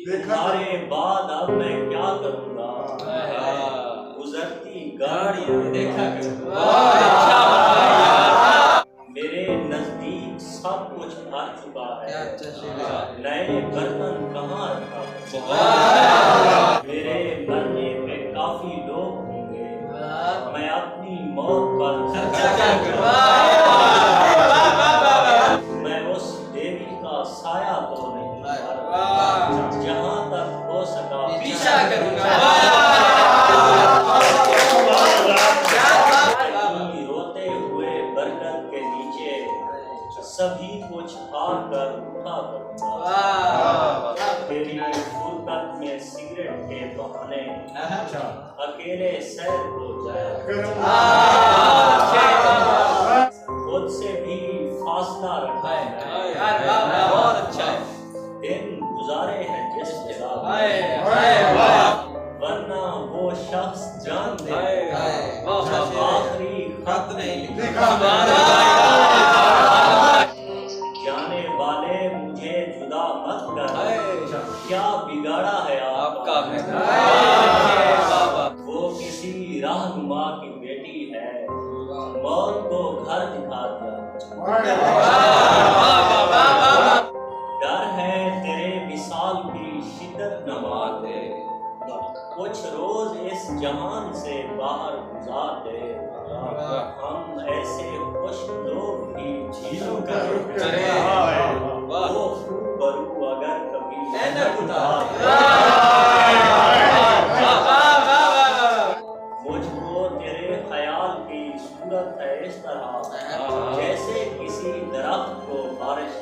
तुम्हारे बाद अब मैं क्या करूँगा, गुजरती गाड़ियाँ देखा करूँगा। मेरे नजदीक सब कुछ आ चुका है, नए बर्तन कहाँ रखा। मेरे मरने पे काफी लोग होंगे, मैं अपनी मौत पर खर्चा करूँगा। मैं उस देवी का साया तो नहीं, जहाँ तक हो सका पीछा करूँगा। रोते हुए बरगद के नीचे सभी कुछ हार कर उठा करूँगा। तेरी फुरकत में सिगरेट के बहाने अकेले सैर हो जाए, खुद से भी फासला रखा है। बहुत अच्छा है। दिन गुजारे हैं जिस वरना वो शख्स जान दे आखिरी खत नहीं लिखा। जाने वाले मुझे जुदा मत कर, क्या बिगाड़ा है आपका। वो किसी रहनुमा की बेटी है, मौत को घर दिखा दिया। डर है तेरे विसाल की शिद्दत न मार दे, कुछ रोज इस जहान से बाहर गुजार दे। हम ऐसे खुश लोग भी झीलों कर वो बरू अगर कभी मुझको तेरे ख्याल की सूरत है इस तरह, जैसे किसी दरख्त को बारिश